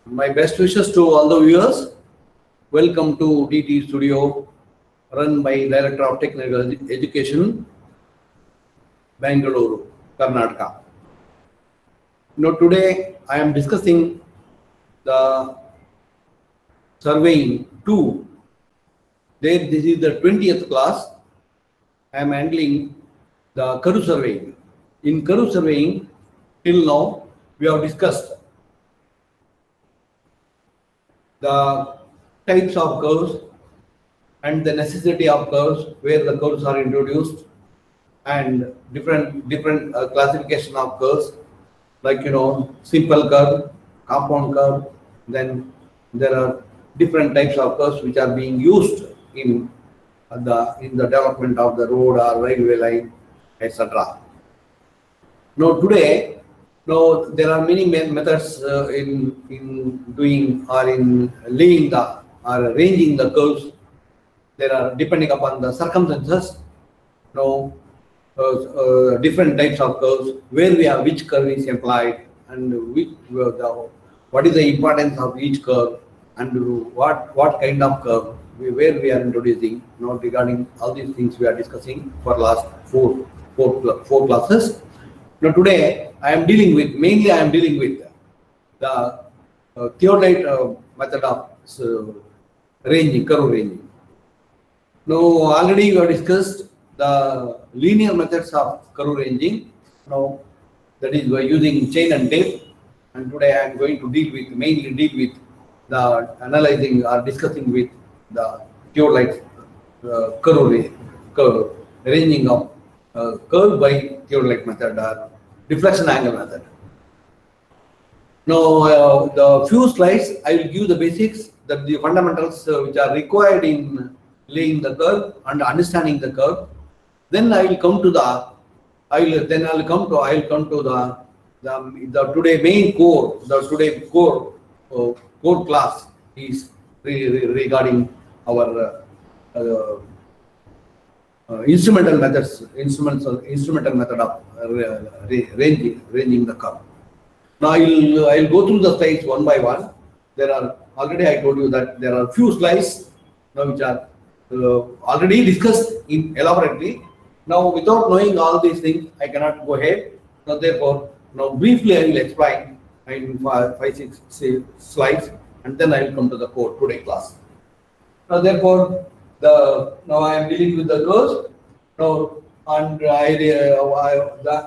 My best wishes to all the viewers. Welcome to DT Studio, run by Director of Technical Education, Bangalore, Karnataka. Today I am discussing the surveying 2. This is the 20th class. I am handling the curve surveying. In curve surveying, till now we have discussed the types of curves and the necessity of curves, where the curves are introduced, and different classification of curves, like simple curve, compound curve. Then there are different types of curves which are being used in the development of the road or railway line, etc. Now today, there are many methods in doing or in laying or arranging the curves. There are, depending upon the circumstances, different types of curves, where we have which curve is applied, and what is the importance of each curve, and what kind of curve where we are introducing. Regarding all these things we are discussing for last four classes. Now today I am dealing with the theodolite method of curve ranging. Now already we have discussed the linear methods of curve ranging. Now that is by using chain and tape, and today I am going to mainly deal with the analyzing or discussing with the theodolite curve ranging of curve by theodolite method or deflection angle method. Now the few slides I will give the basics, the fundamentals which are required in laying the curve and understanding the curve. Then I will come to the today main core. The today core class is regarding our instrumental method of ranging the curve. Now I'll go through the slides one by one. There are already, I told you that there are few slides which are already discussed elaborately. Now without knowing all these things, I cannot go ahead. Now therefore, briefly I will explain in 5-6 slides, and then I will come to the core today class. Now therefore, now I am dealing with the curves. Now, and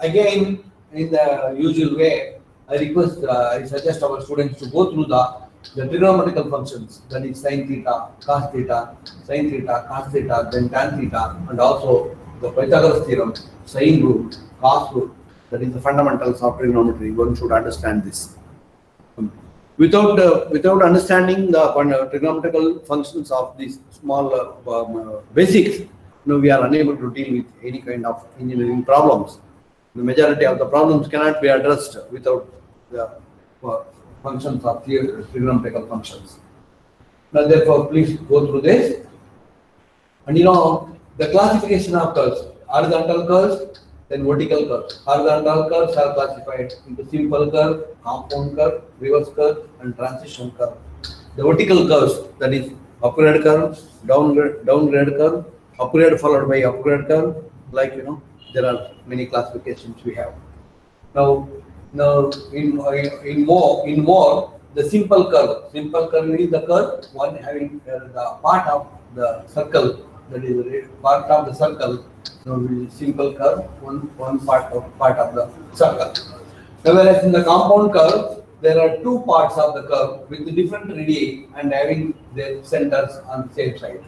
again, in the usual way, I suggest our students to go through the trigonometrical functions, that is sin theta, cos theta, cos theta, then tan theta, and also the Pythagoras theorem, sine root, cos root. That is the fundamentals of trigonometry. One should understand this. Without understanding the trigonometrical functions of these small basics, we are unable to deal with any kind of engineering problems. The majority of the problems cannot be addressed without the functions of trigonometrical functions. Now, therefore, please go through this. And the classification of curves: horizontal curves, then vertical curves. Horizontal curves are classified into simple curve, compound curve, reverse curve, and transition curve. The vertical curves, that is upgrade curve, downgrade curve, upgrade followed by upgrade curve. Like there are many classifications we have. Now in more the simple curve. Simple curve is the curve one having the part of the circle, that is part of the circle. Simple curve, one part of the circle. Whereas in the compound curve, there are two parts of the curve with the different radii and having their centers on the same side.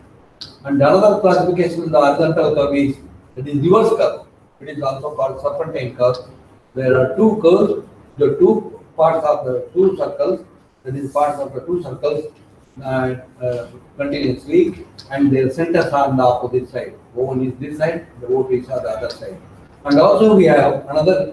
And another classification in the horizontal curve is reverse curve. It is also called serpentine curve. There are two curves, the two parts of the two circles, that is parts of the two circles continuously, and their centers are on the opposite side. One is this side, the O is on the other side. And also we have another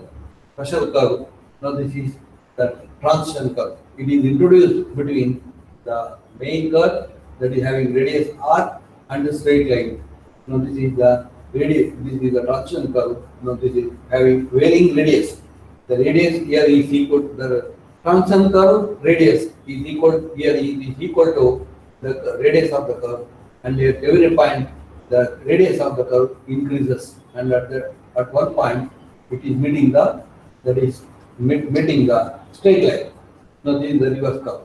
special curve. Now this is the transition curve. It is introduced between the main curve, that is having radius r, and the straight line. Now this is the radius. This is the transition curve. Now this is having varying radius. The radius here is equal to Transition curve radius is equal here is equal to the radius of the curve, and at every point the radius of the curve increases, and at one point it is meeting the meeting the straight line. Now this is the reverse curve.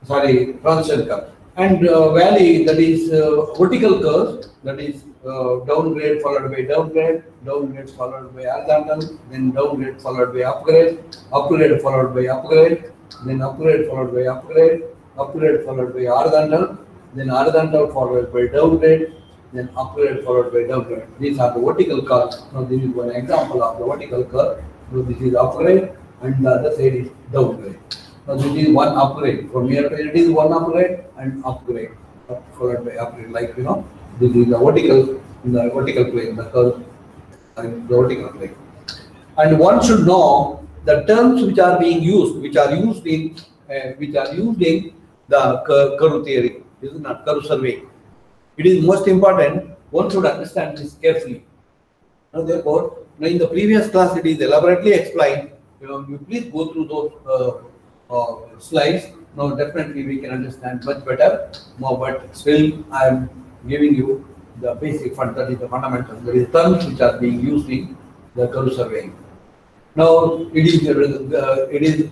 Sorry, transition curve. And valley, that is vertical curve, that is downgrade followed by downgrade, downgrade followed by horizontal, then downgrade followed by upgrade, upgrade followed by upgrade, then upgrade followed by upgrade, upgrade followed by horizontal, then horizontal followed by downgrade, then upgrade followed by downgrade. These are the vertical curves. Now this is one example of the vertical curve. So this is upgrade and the other side is downgrade. Now this is one upgrade. From here to here it is one upgrade and upgrade followed by upgrade. Like this is the vertical in the vertical plane, the curve and the vertical plane. And one should know the terms which are being used, which are used in the curve theory. This is not curve survey. It is most important. One should understand this carefully. Now, therefore, in the previous class it is elaborately explained. You please go through those slides. Now, definitely we can understand much better. No, but still, I am giving you the basic that is the fundamentals. There is terms which are being used in the curve surveying. Now, it is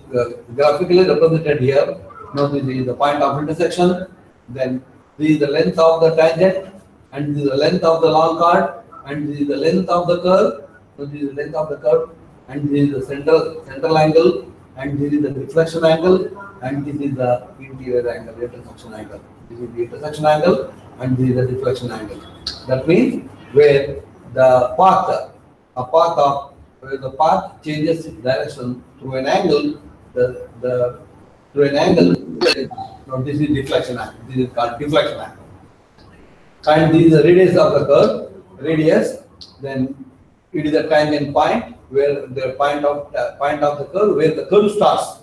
graphically represented here. Now, this is the point of intersection. Then this is the length of the tangent, and this is the length of the long chord, and this is the length of the curve. So this is the length of the curve, and this is the central angle, and this is the deflection angle, and this is the interior angle, intersection angle. This is the intersection angle, and this is the deflection angle. That means where the path, where the path changes its direction through an angle, through an angle. Now this is deflection angle. This is called deflection angle. And this is the radius of the curve. Radius. Then it is a tangent point where the point of the curve, where the curve starts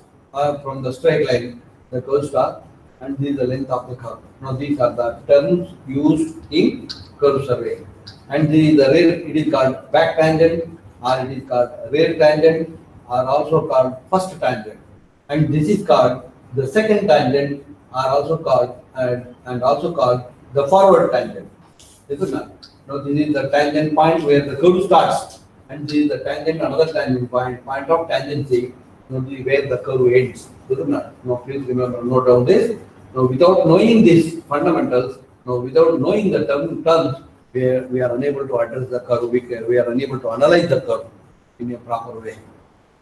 from the straight line. The curve starts, and this is the length of the curve. Now these are the terms used in curve surveying. And this is the rear. It is called back tangent, or it is called rear tangent, or also called first tangent. And this is called the second tangent, are also called and also called the forward tangent. Isn't it? Now this is the tangent point where the curve starts, and this is the tangent, another tangent point of tangency, where the curve ends. Isn't it? Now please remember, note down this. Now without knowing these fundamentals, without knowing the terms, we are unable to address the curve. We are unable to analyze the curve in a proper way.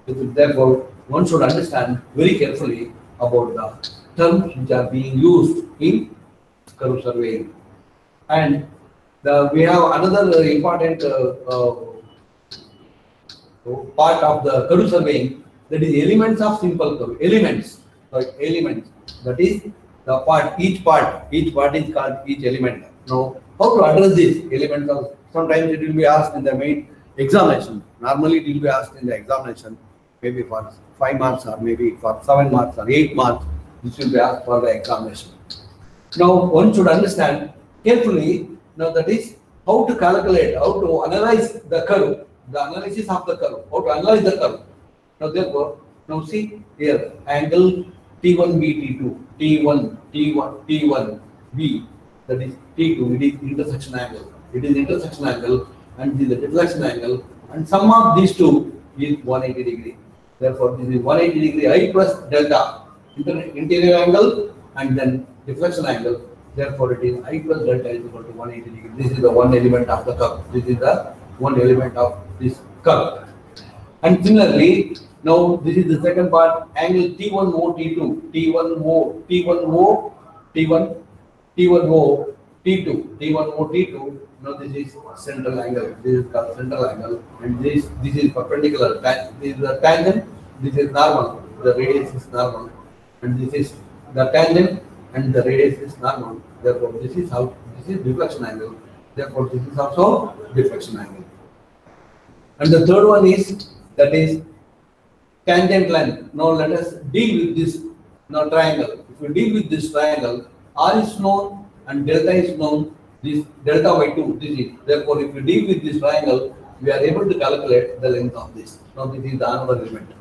Therefore, one should understand very carefully about the terms which are being used in curve surveying. And we have another important part of the curve surveying, that is elements of simple curve. Elements. That is the part. Each part is called each element. Now, how to address these elements? Sometimes it will be asked in the main examination. Normally, it will be asked in the examination, maybe for 5 marks or maybe for 7 marks or 8 marks. This will be asked for the examination. Now, one should understand carefully. Now, that is how to calculate, how to analyze the curve, the analysis of the curve, how to analyze the curve. Now, therefore, now see here, angle T1B, T1B, that is T2, it is intersection angle. It is intersection angle, and this is the deflection angle, and sum of these two is 180 degree. Therefore, this is 180 degree I plus delta, interior angle, and then deflection angle. Therefore, it is I plus delta is equal to 180 degree. This is the one element of the curve. This is the one element of this curve. And similarly, now this is the second part, angle T1O, T2, T1O, T1O, T1, T1O, T2, T1O, T2. Now this is central angle. This is called central angle, and this is perpendicular. This is the tangent. This is normal. The radius is normal, and this is the tangent, and the radius is normal. Therefore, this is deflection angle. Therefore, this is also deflection angle. And the third one is, that is tangent length. Now let us deal with this triangle. If we deal with this triangle, R is known and delta is known. This delta by 2. This is. Therefore, if we deal with this triangle, we are able to calculate the length of this. Now this is the another element.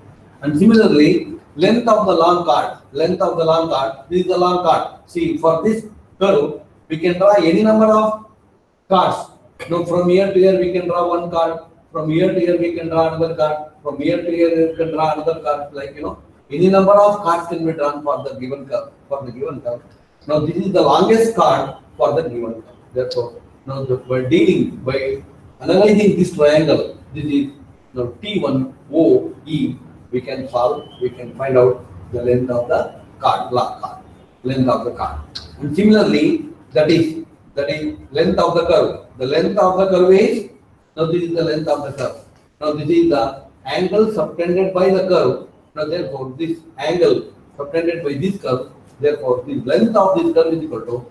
And similarly, length of the long chord. Length of the long chord. This is the long chord. See, for this curve, we can draw any number of chords. Now, from here to here, we can draw one chord. From here to here, we can draw another chord. From here to here, we can draw another chord. Like, any number of chords can be drawn for the given curve. Now, this is the longest chord for the given curve. Therefore, now by analyzing this triangle, this is T1 OE. We can find out the length of the chord, length of the chord. And similarly, that is length of the curve. The length of the curve is, now this is the length of the curve. Now this is the angle subtended by the curve. Now therefore this angle subtended by this curve, therefore the length of this curve is equal to,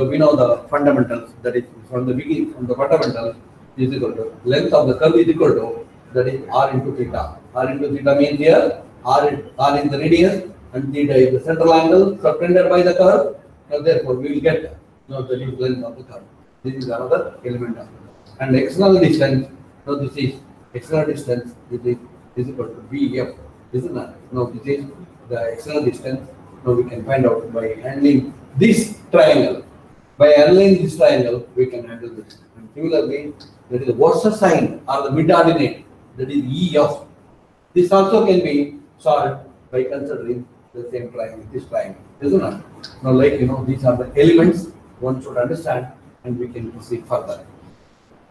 we know the fundamentals, that is from the beginning, from the fundamentals is equal to, length of the curve is equal to, that is r into theta. R into theta means here, r is the radius and theta is the central angle subtended by the curve. Now therefore we will get the length of the curve. This is another element of it. And external distance, now this is external distance, this is equal to VF, isn't it? Now this is the external distance. Now we can find out by handling this triangle. By handling this triangle, we can handle this. And similarly, that is the Worcester sign or the mid-ordinate, that is EF. This also can be solved by considering the same triangle, this triangle, isn't it? Now, like these are the elements one should understand, and we can proceed further.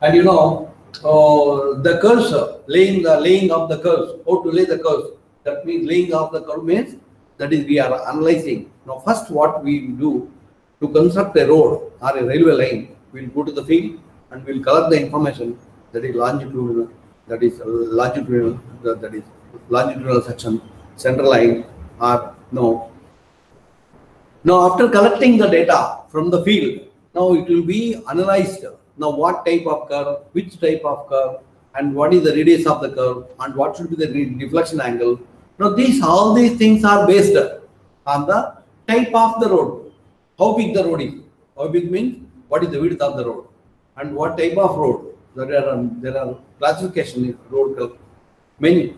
And the cursor, laying of the curves, how to lay the curves. That means laying of the curve means, that is we are analyzing. Now first what we do to construct a road or a railway line, we'll go to the field and we'll collect the information, that is longitudinal, that is longitudinal section, central line, or no. Now after collecting the data from the field, now it will be analyzed. Now what type of curve, which type of curve, and what is the radius of the curve, and what should be the deflection angle. Now all these things are based on the type of the road, how big the road is. How big means what is the width of the road, and what type of road. There are classification in road curve. Many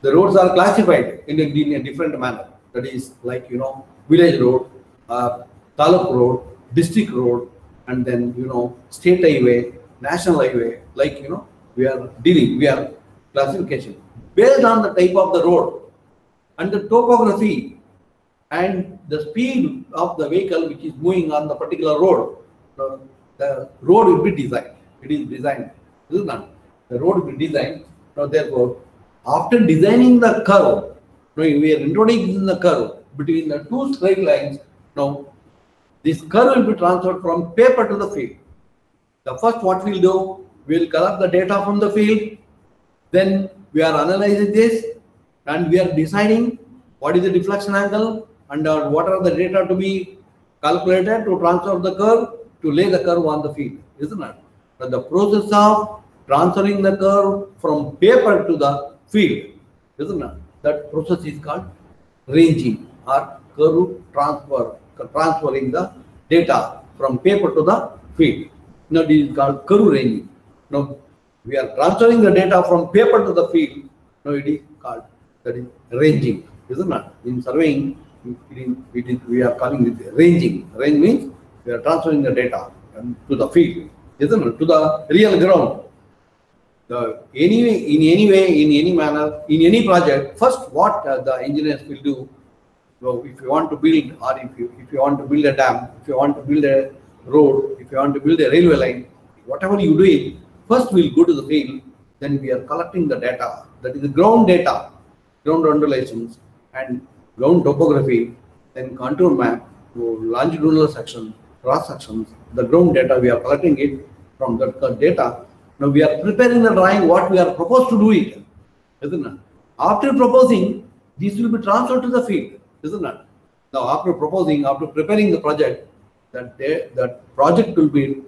the roads are classified in a different manner. That is like village road, taluk road, district road, and then state highway, national highway. Like we are classification based on the type of the road and the topography and the speed of the vehicle which is moving on the particular road. The road will be designed. It is designed, isn't it? The road will be designed. Now therefore, after designing the curve, we are introducing the curve between the two straight lines. Now this curve will be transferred from paper to the field. The first what we'll do, we'll collect the data from the field. Then we are analyzing this and we are deciding what is the deflection angle and what are the data to be calculated to transfer the curve, to lay the curve on the field, isn't it? But the process of transferring the curve from paper to the field, isn't it? That process is called ranging or curve transfer, transferring the data from paper to the field. Now this is called curve ranging. Now we are transferring the data from paper to the field. Now it is called, that is ranging, isn't it? In surveying, we are calling it ranging. Range means we are transferring the data to the field, isn't it? To the real ground. In any way, in any manner, in any project, first what the engineers will do. So if you want to build, or if you want to build a dam, if you want to build a road, if you want to build a railway line, whatever you do it, first we'll go to the field. Then we are collecting the data, that is the ground data, ground undulations and ground topography, then contour map, longitudinal section, cross sections, the ground data, we are collecting it from that data. Now we are preparing the drawing, what we are proposed to do it, isn't it? After proposing, this will be transferred to the field, isn't it? Now after preparing the project, that project will be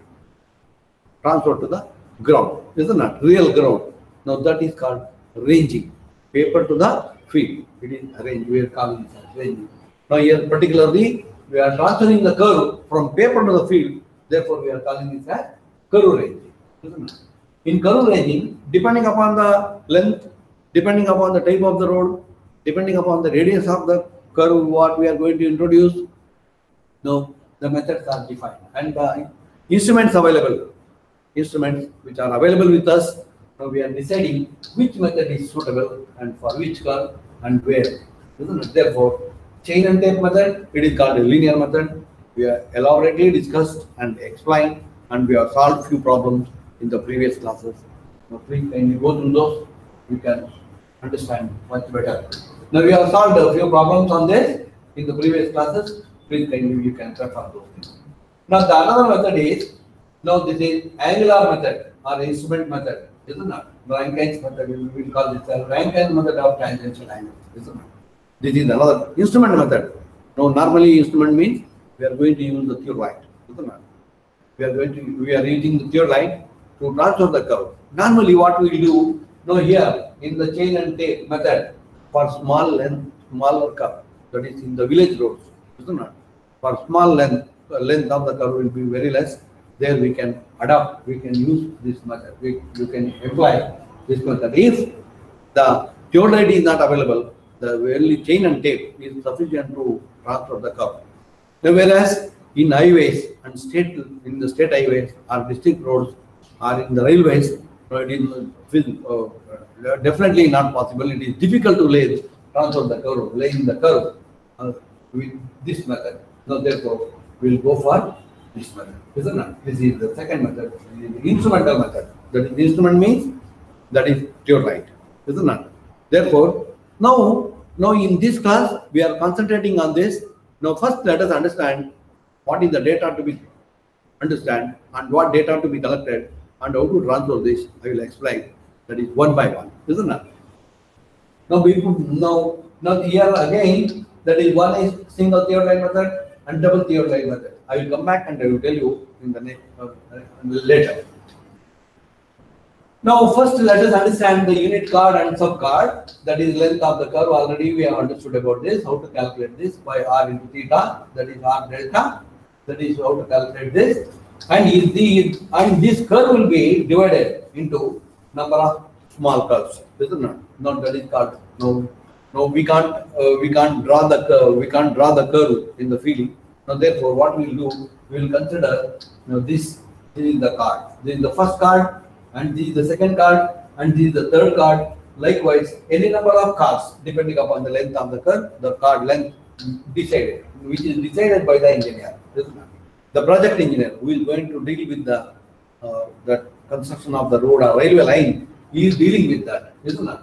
transferred to the ground, isn't it? Real ground. Now that is called ranging. Paper to the field. It is arranged. We are calling it as ranging. Now here particularly, we are transferring the curve from paper to the field. Therefore, we are calling this as curve ranging, isn't it? In curve ranging, depending upon the length, depending upon the type of the road, Depending upon the radius of the curve, what we are going to introduce, no, the methods are defined. And instruments available, instruments which are available with us, now we are deciding which method is suitable and for which curve and where. Isn't it? Therefore, chain and tape method, it is called a linear method. We have elaborately discussed and explained, and we have solved few problems in the previous classes. Now, please kindly go through those, you can understand much better. Now, we have solved a few problems on this in the previous classes. Please kindly you can refer those things. Now, the another method is, now this is angular method or instrument method, isn't it? Rankine's method, we will call this a Rankine's method of tangential angles, isn't it? This is another instrument method. Now, normally instrument means we are going to use the theodolite, isn't it? We are using the theodolite to transfer the curve. Normally, what we will do, now here in the chain and tape method for small length, smaller curve, that is in the village roads, isn't it? For small length of the curve will be very less. There we can adopt, we can use this method. You can apply this method. If the theodolite is not available, the only chain and tape is sufficient to transfer the curve. Now, whereas in highways and in the state highways or district roads or in the railways, it is definitely not possible. It is difficult to transfer the curve, laying the curve with this method. Now, therefore, we will go for this method, isn't it? This is the second method, the instrumental method. That is, instrument means that is theodolite, isn't it? Therefore, now in this class we are concentrating on this. Now, first let us understand what is the data to be understand and what data to be collected and how to transfer this. I will explain. That is one by one, isn't it? Now here again, that is one is single theodolite method and double theodolite method. I will come back and I will tell you in the next later. Now, first let us understand the unit chord and subchord, that is length of the curve. Already we have understood about this, how to calculate this by r into theta, that is r delta, that is how to calculate this. And this curve will be divided into number of small curves, isn't it? Now that is called, no, we can't draw the curve in the field. Now, therefore, what we will do, we will consider, this is the chord. This is the first chord, and this is the second chord, and this is the third chord. Likewise, any number of chords depending upon the length of the curve, the chord length decided, which is decided by the engineer. The project engineer who is going to deal with the construction of the road or railway line, he is dealing with that, isn't it?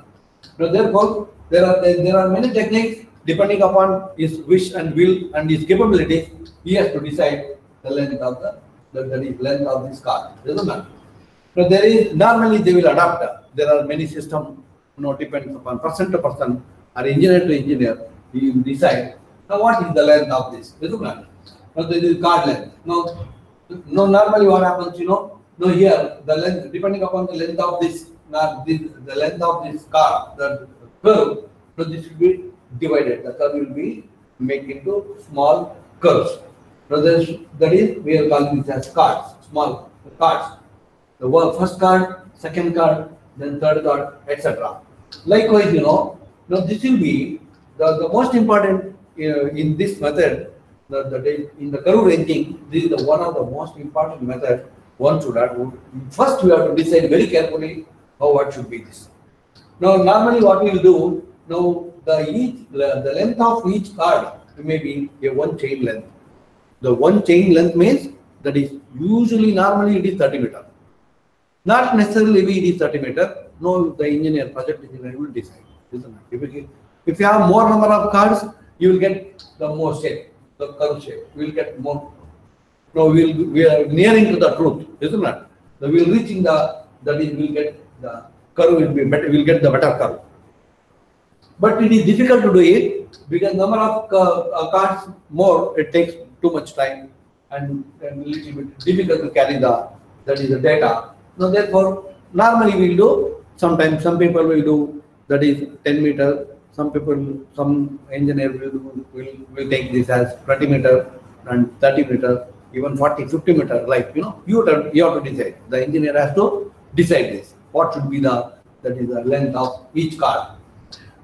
Now, therefore, there are many techniques depending upon his wish and will and his capabilities. He has to decide the length of length of this chord, isn't it? So there is normally they will adapt. There are many systems, depends upon person to person or engineer to engineer. He will decide now what is the length of this, isn't it? Now this is chord length. Now normally what happens, now here the length depending upon the length of this, the length of this chord, the curve. So this will be divided. The curve will be made into small curves. So that is we are calling this as chords, small chords. The first chord, second chord, then third chord, etc. Likewise, now this will be the most important in this method. In the curve ranking, this is one of the most important methods one should have. First, we have to decide very carefully what should be this. Now, normally what we will do, the length of each chord may be a one chain length. The one chain length means that is usually normally it is 30 meter. Not necessarily it is 30 meter. No, the engineer, project engineer will decide. If you have more number of chords, you will get the more shape, the curve shape. We will get more. No, we are nearing to the truth, isn't it? We will reaching we'll get the curve will be better. We'll get the better curve. But it is difficult to do it because number of chords more, it takes too much time and a little bit difficult to carry the data. Now, therefore, normally we will do. Sometimes some people will do that is 10 meter. Some engineer will take this as 20 meter and 30 meter, even 40, 50 meter. Like you have to decide. The engineer has to decide this. What should be the length of each chord.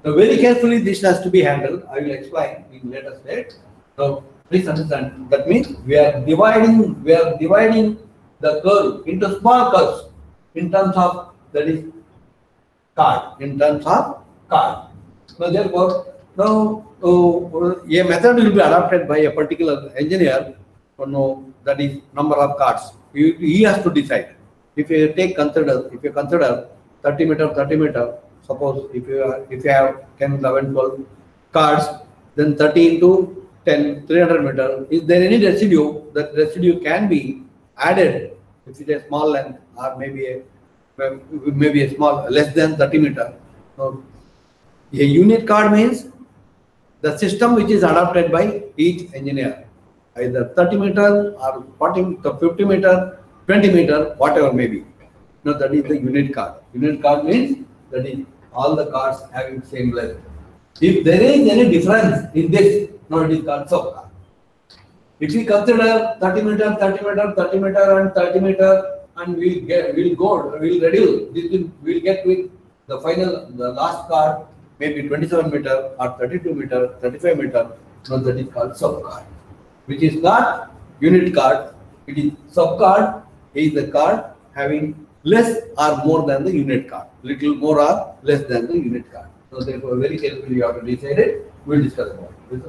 Now, very carefully, this has to be handled. I will explain in later stage. Now, please understand. That means we are dividing the curve into small curves in terms of, that is, card. In terms of card. Now, therefore, now a method will be adopted by a particular engineer. That is number of cards. He has to decide. If you consider 30 meter. Suppose if you have 10, 11, 12 cards, then 30 into 10, 300 meter. Is there any residue? That residue can be added if it is a small length or maybe a small less than 30 meter. So, a unit card means the system which is adopted by each engineer, either 30 meter or 40, 50 meter, 20 meter, whatever may be. Now that is the unit card. Unit card means that is all the cards having same length. If there is any difference in this, now it is called sub-card. If we consider 30 meter, 30 meter, 30 meter and 30 meter, and we'll reduce, we'll get with the last card, maybe 27 meter or 32 meter, 35 meter, now that is called sub-card, which is not unit card. It is sub-card, is the card having less or more than the unit card, little more or less than the unit card. So therefore, very carefully you have to decide it. We'll discuss about it.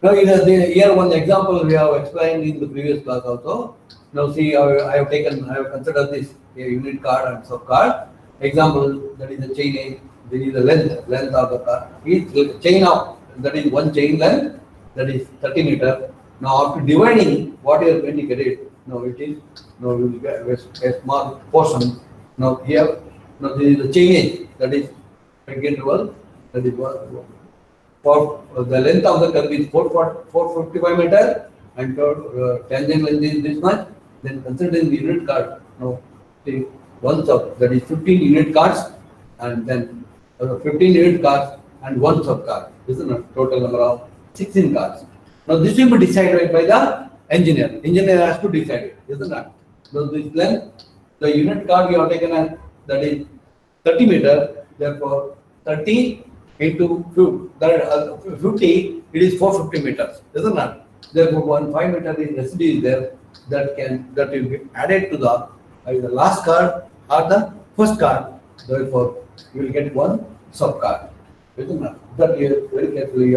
Now, here one example we have explained in the previous class also. Now see, I have considered this a unit card and sub card. Example, that is the chain age, there is the length of the card. Each chain of, that is one chain length, that is 30 meter. Now after dividing, what you are going to get it? Now it is, now we will get a small portion. Now here, now this is the chain age, that is interval, that is for the length of the curve is 455 meter and tangent length is this much. Then considering the unit card, now take one sub, that is 15 unit cards, and then 15 unit cards and one sub card. This is a total number of 16 cards. Now this will be decided by the engineer. Engineer has to decide it, isn't it? So this length, the unit card we have taken as, that is 30 meter, therefore 30 into 50, it is 450 meters, isn't it? Therefore 5 meter is residue is there that will be added to the last card or the first card. Therefore you will get one sub card, isn't it? That very carefully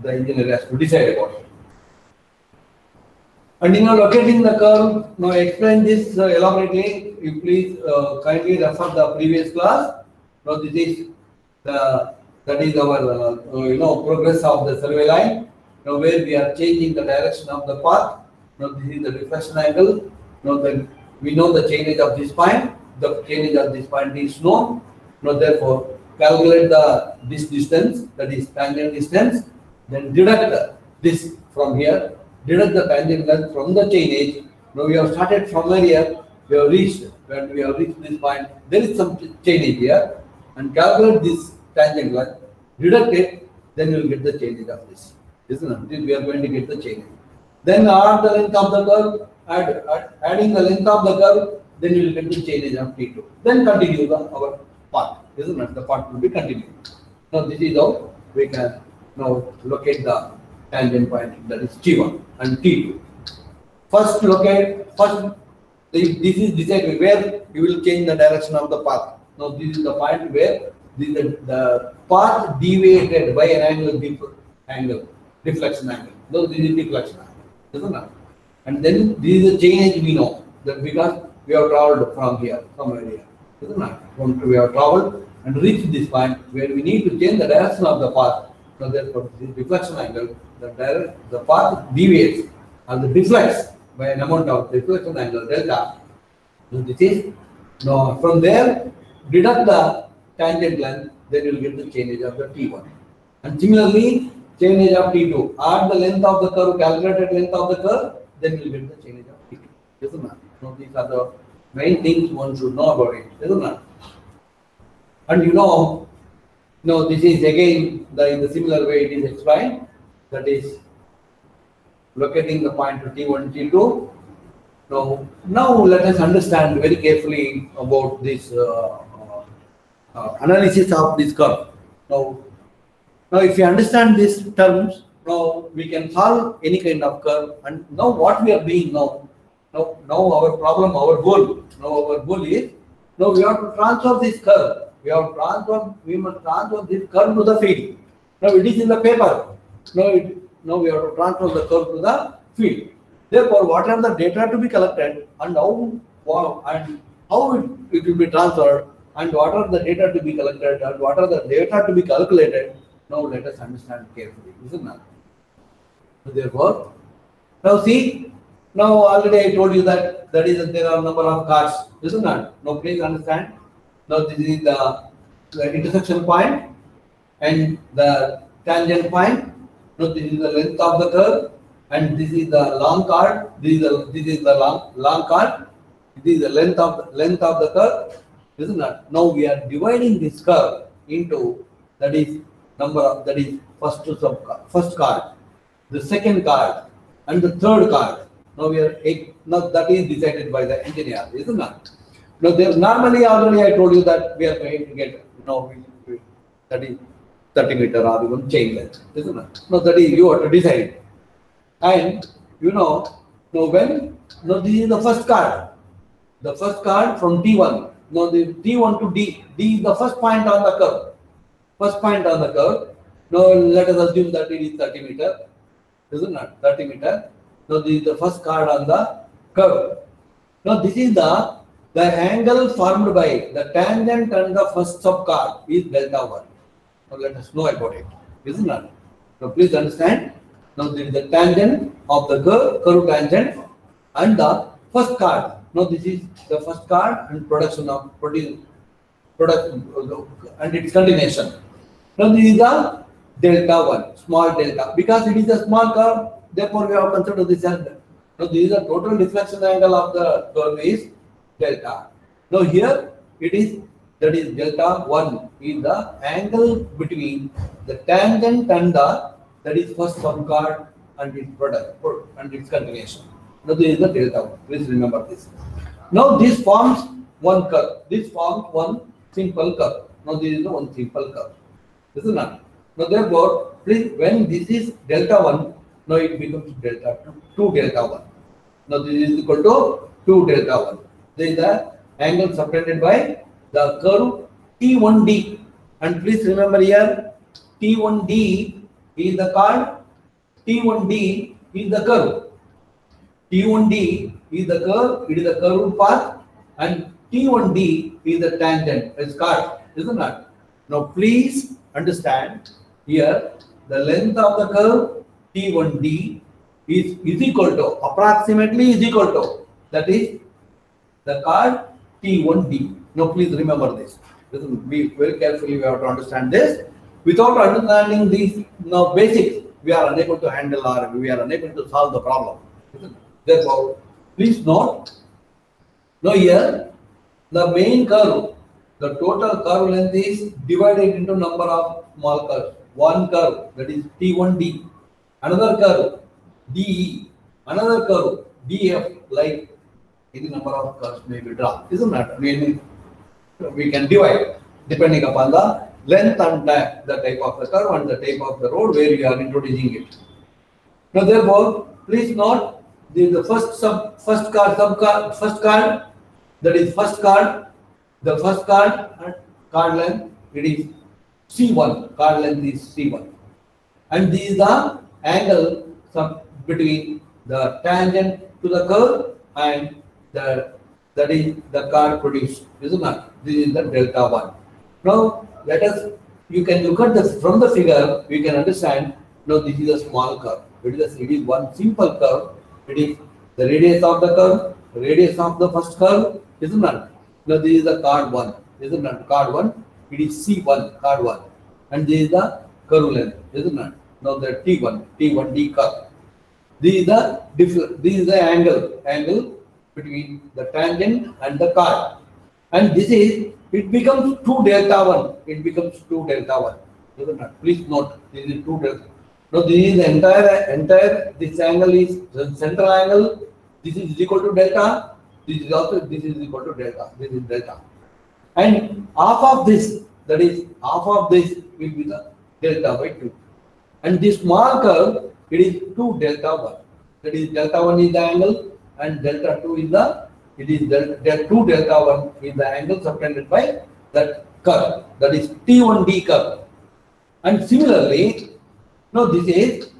the engineer has to decide about it. And locating the curve, now explain this elaborately. You please kindly refer the previous class. Now this is our progress of the survey line. Now where we are changing the direction of the path. Now this is the reflection angle. Now then we know the change of this point. The change of this point is known. Now therefore calculate this distance, that is tangent distance. Then deduct this from here. Deduct the tangent length from the chain age. Now we have started from here. When we have reached this point, there is some chain age here, and calculate this tangent length. Deduct it, then you will get the chain age of this. Isn't it? We are going to get the chain age. Then add the length of the curve. Adding the length of the curve, then you will get the chain age of T2. Then continue our path. Isn't it? The path will be continued. Now this is how we can now locate the tangent point, that is T1 and T2. First this is decided where you will change the direction of the path. Now this is the point where the path deviated by an deflection angle. So this is deflection angle, isn't it? And then this is the chain age we know that because we have traveled from here, isn't it? We have traveled and reached this point where we need to change the direction of the path. So therefore, this deflection angle, the path deviates or the deflects by an amount of deflection angle delta. So this is, now from there, deduct the tangent length, then you will get the chain age of the T1. And similarly, chain age of T2. Add the length of the curve, calculated length of the curve, then you will get the chain age of T2. Isn't it? Now these are the main things one should know about it, isn't it? And this is again in the similar way it is explained, that is locating the point to T1, T2. Now let us understand very carefully about this analysis of this curve. Now, if you understand these terms, now we can solve any kind of curve. And now what we are doing now our problem, our goal. Now our goal is, now we have to transfer this curve. We must transfer this curve to the field. Now it is in the paper. Now we have to transfer the curve to the field. Therefore, what are the data to be collected and how it will be transferred, and what are the data to be collected and what are the data to be calculated. Now let us understand carefully, isn't it? Therefore, now see, now already I told you that there are a number of cars, isn't it? Now please understand. Now this is the intersection point and the tangent point. Now this is the length of the curve, and this is the long card. This is the long card. This is the length of the curve, isn't it? Now we are dividing this curve into first card, the second card, and the third card. Now that is decided by the engineer, isn't it? Now normally already I told you that we are going to get that is 30 meter or even chain length, isn't it? Now that is you have to decide. And now this is the first card. The first card from T1. Now the T1 to D. D is the first point on the curve. First point on the curve. Now let us assume that it is 30 meter. Isn't it? 30 meter. Now this is the first card on the curve. Now this is the angle formed by the tangent and the first subcard is delta 1. Now let us know about it. Isn't it? Now please understand. Now there is the tangent of the curve tangent and the first card. Now this is the first card and product and its continuation. Now this is the delta 1, small delta. Because it is a small curve, therefore we have considered this as. Now this is the total deflection angle of the curve is delta. Now here it is, that is delta 1 is the angle between the tangent and that is first subcard and its product and its continuation. Now this is the delta 1. Please remember this. Now this forms one curve. This forms one simple curve. Now this is the one simple curve. Isn't it? Now therefore, please, when this is delta 1, now it becomes delta 2 delta 1. Now this is equal to 2 delta 1. This is the angle subtended by the curve T1D. And please remember here, T1D is the card, T1D is the curve. T1D is the curve, it is the curved path, and T1D is the tangent, it's card, isn't it? Now please understand here, the length of the curve T1D is equal to, approximately is equal to, that is the card T1D. Now please remember this. Be very carefully, we have to understand this. Without understanding these basics, we are unable to handle or we are unable to solve the problem. Therefore, please note, now here, the main curve, the total curve length is divided into number of small curves. One curve, that is T1D, another curve DE, another curve DF, like any number of curves may be drawn. Isn't that? We can divide depending upon the length and the type of the curve and the type of the road where you are introducing it. Now therefore, please note, the first card, that is first card, the first card and card length, it is C1, card length is C1. And this is the angle between the tangent to the curve and that is the card produced, isn't it? This is the delta 1. Now you can look at from the figure, we can understand, now this is a small curve. It is one simple curve. It is the radius of the curve, radius of the first curve, isn't it? Now this is the card 1, isn't it? Card 1, it is C1, card 1. And this is the curve length, isn't it? Now the T1D curve. This is the angle between the tangent and the card. And it becomes 2 delta 1. It becomes 2 delta 1. Isn't it? Please note, this is 2 delta. Now this is the entire, this angle is the central angle. This is equal to delta. This is equal to delta. This is delta. and half of this, that is half of this will be the delta by 2. And this small curve, it is 2 delta 1. That is delta 1 is the angle and delta 2 is the, it is 2 delta 1 is the angle subtended by that curve, that is T1D curve. And similarly, now this is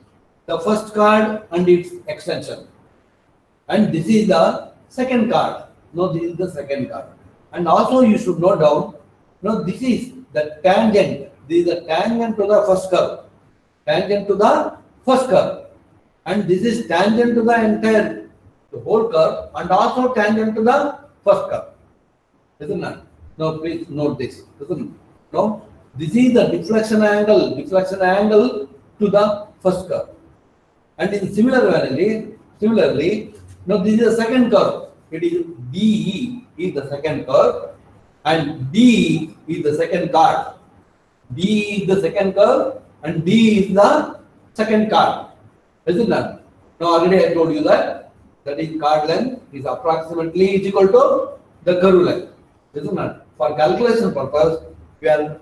the first chord and its extension. And this is the second chord. Now this is the second chord. And also you should note down, now this is the tangent. This is the tangent to the first curve. Tangent to the first curve. And this is tangent to the entire, the whole curve, and also tangent to the first curve. Isn't it? Now please note this. Isn't it? Now this is the deflection angle to the first curve. And in similarly, now this is the second curve. It is DE is the second curve and DE is the second chord. DE is the second curve and D is the second chord. Isn't that? Now already I told you that is chord length is approximately equal to the curve length. Isn't that? For calculation purpose, we are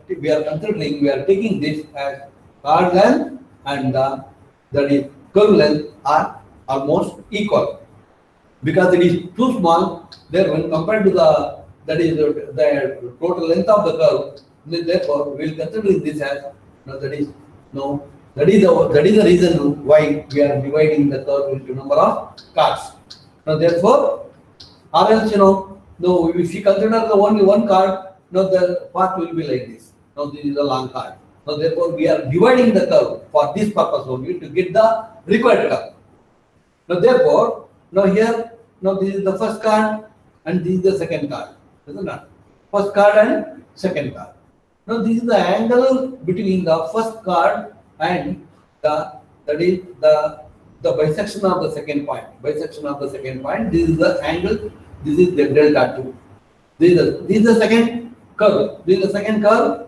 taking this as chord length and that is curve length are almost equal. Because it is too small, there when compared to the total length of the curve, therefore we will consider this as that is the reason why we are dividing the curve into number of chords. Now therefore, or else if you consider the only one chord, the path will be like this. Now this is a long chord. Now therefore we are dividing the curve for this purpose only to get the required curve. Now therefore, this is the first chord and this is the second chord. Isn't it? First chord and second chord. Now this is the angle between the first chord and the bisection of the second point. Bisection of the second point. This is the angle. This is the delta 2. This is the second curve. This is the second curve.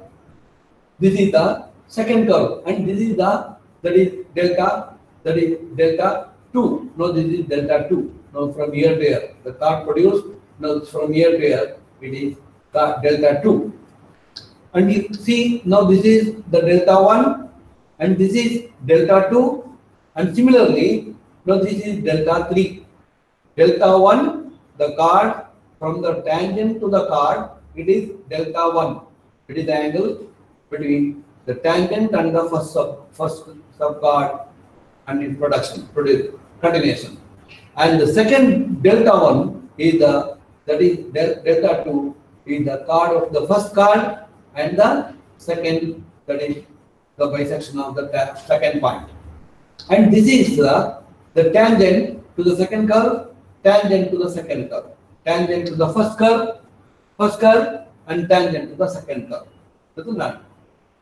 This is the second curve, and this is delta 2. Now this is delta 2. Now from here to here, the chord produced. Now from here to here, it is delta 2. And you see, now this is the delta 1, and this is delta 2, and similarly, now this is delta 3. Delta 1, the chord from the tangent to the chord, it is delta 1. It is the angle between the tangent and the first subchord and its continuation. And the second delta 1 is delta 2 is the chord of the first chord and the second, that is the bisection of the second point. And this is the tangent to the second curve, tangent to the second curve, tangent to the first curve, and tangent to the second curve. Isn't that?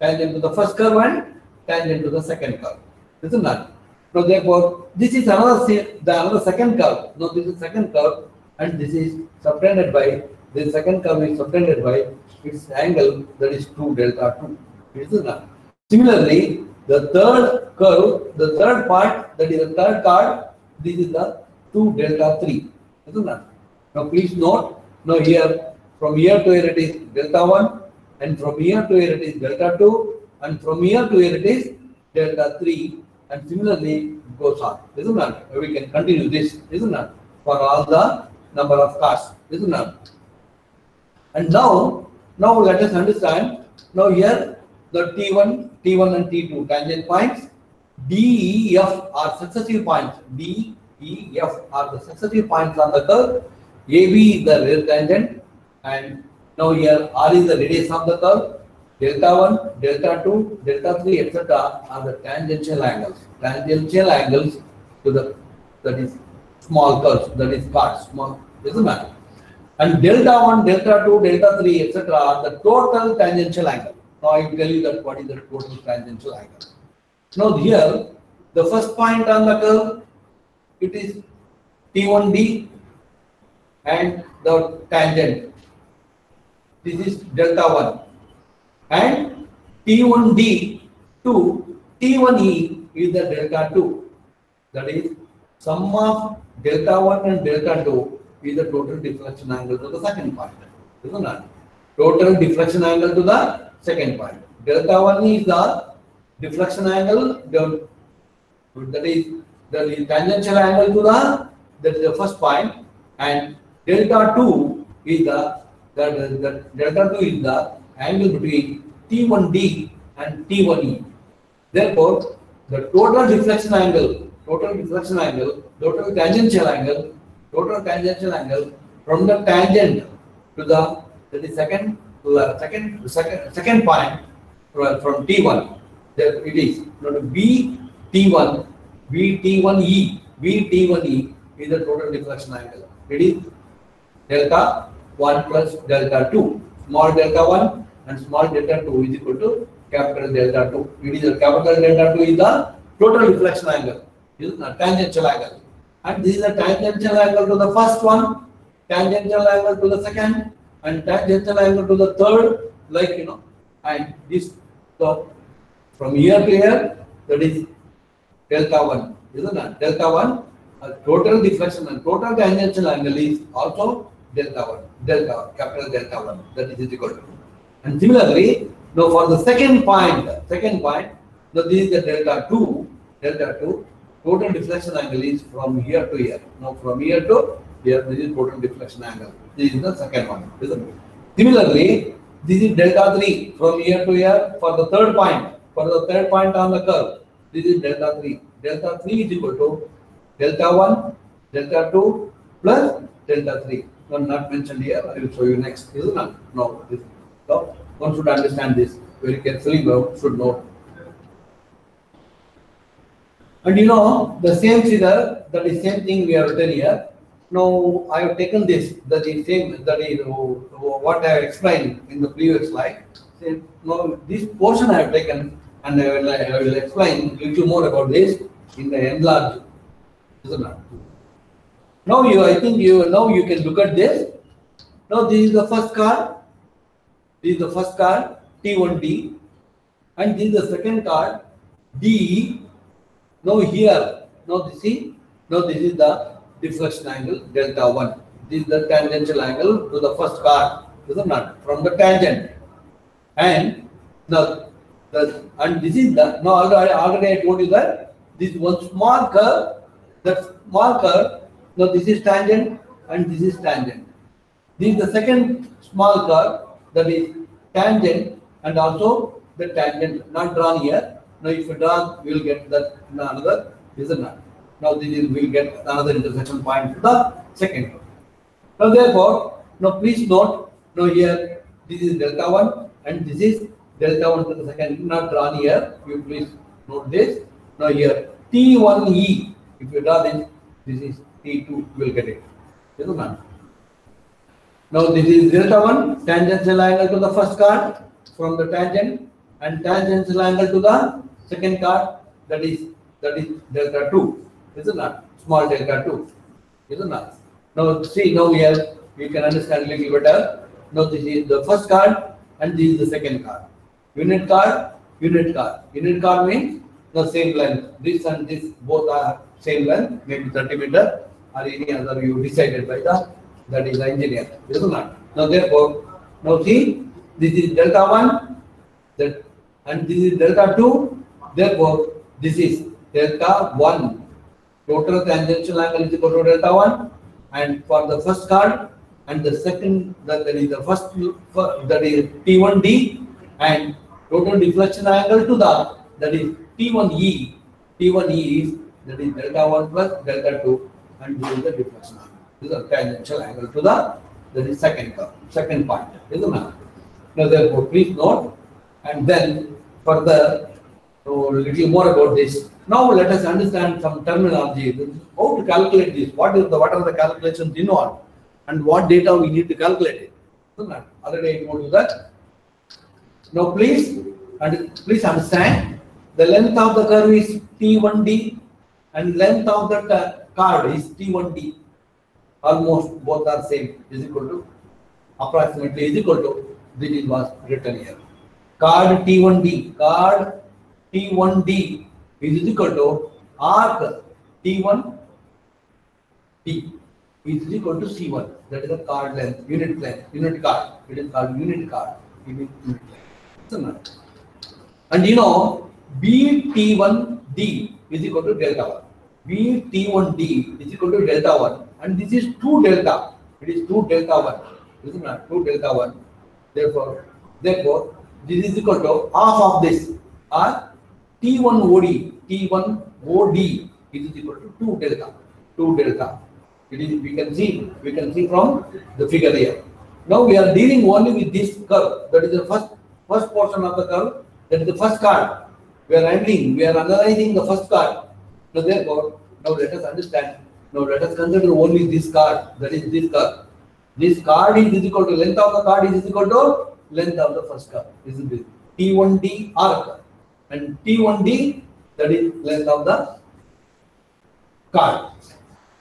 Tangent to the first curve and tangent to the second curve. Isn't that? So therefore, this is another second curve. No, this is second curve, and this is subtended by this second curve is subtended by its angle, that is 2 delta 2. Isn't that? Similarly, the third curve, the third part, that is the third chord, this is the 2 delta 3. Isn't that? Now please note, now here from here to here it is delta 1, and from here to here it is delta 2, and from here to here it is delta 3, and similarly it goes on. Isn't that? We can continue this, isn't that? For all the number of chords, isn't that? And now let us understand. Now here the T1 and T2 tangent points, D, E, F are successive points. D, E, F are the successive points on the curve. AB is the real tangent, and now here R is the radius of the curve. Delta 1, delta 2, delta 3, etc. are the tangential angles. Tangential angles to that is small curves, that is chords, small, doesn't matter. And delta 1, delta 2, delta 3, etc. are the total tangential angle. Now I will tell you that what is the total tangential angle. Now here, the first point on the curve, it is T1D and the tangent. This is delta 1. And T1D to T1E is the delta 2. That is, sum of delta 1 and delta 2 is the total deflection angle to the second point. Isn't that? total deflection angle to the second point. Delta 1 is the deflection angle, that is the tangential angle to the first point, and delta 2 is the delta 2 is the angle between T1D and T1E. Therefore, the total deflection angle, total tangential angle from the tangent to the second point from T1. There it is. T1, T1E is the total deflection angle. It is delta 1 plus delta 2. Small delta 1 and small delta 2 is equal to capital delta 2. It is the capital delta 2 is the total deflection angle. This is the tangential angle. And this is the tangential angle to the first one, tangential angle to the second, and tangential angle to the third, and this, so from here to here, that is delta 1, isn't it? Delta 1, total deflection and total tangential angle is also delta 1, capital delta 1, that is equal to. And similarly, now for the second point, now this is the delta 2, total deflection angle is from here to here. Now from here to here, this is total deflection angle. This is the second one, isn't it? Similarly, this is delta 3 from here to here for the third point. For the third point on the curve, this is delta 3. Delta 3 is equal to delta 1, delta 2 plus delta 3. No, not mentioned here. I will show you next. Isn't it? No. So one should understand this very carefully. One should know. And the same figure, that is same thing we have written here. Now I have taken this, that is what I have explained in the previous slide. Now this portion I have taken, and I will explain a little more about this in the enlarged. Now I think you can look at this. Now this is the first card. T1D, and this is the second card D. Now here, this is the deflection angle delta 1. This is the tangential angle to the first card, isn't it? From the tangent, and this is the already I told you that this one small curve. Now this is tangent and this is tangent. This is the second small curve, that is tangent and also the tangent not drawn here. Now if you draw, we will get that another, isn't it? Now this is, we will get another intersection point to the second one. Now therefore, please note, here this is delta 1 and this is delta 1 to the second, not drawn here. You please note this. Now here T1E, if you draw this is T2, you will get it. Isn't it? Now this is delta 1, tangential angle to the first card from the tangent, and tangential angle to the second card, that is delta 2, isn't it? Small delta 2, isn't it? Now see, here you can understand a little better. Now this is the first card and this is the second card. Unit card means the same length. This and this both are same length, maybe 30 meter or any other you decided by that is the engineer, isn't it? Now therefore, see, this is delta 1, and this is delta 2. Therefore, this is delta 1. Total tangential angle is equal to delta 1, and for the first card and the second, that is the first, that is T1D, and total deflection angle to that is T1E. T1E is, that is delta 1 plus delta 2, and this is the deflection angle. This is the tangential angle to that is second point, isn't it? Now therefore, please note, and then further a little more about this. Now let us understand some terminology. How to calculate this? What are the calculations involved, and what data we need to calculate it? Already I told you that. Now please understand, the length of the curve is T1D and length of the card is T1D. Almost both are same, is equal to, approximately is equal to, this is was written here. Card T1D is equal to arc T1D. is equal to C1. That is the card length, unit card. It is called unit card. Unit length. And you know, BT1D is equal to delta 1. BT1D is equal to delta 1. And this is 2 delta. It is 2 delta 1. Isn't it? 2 delta 1. Therefore, this is equal to half of this. Or T1OD is equal to 2 delta. 2 delta. It is, we can see from the figure here. Now we are dealing only with this curve. That is the first portion of the curve. That is the first card. We are analyzing the first card. So therefore, now let us understand. Now let us consider only this card. That is this curve. This card is equal to length of the card is equal to length of the first curve. Isn't it? T1D arc. And T1D, that is length of the card.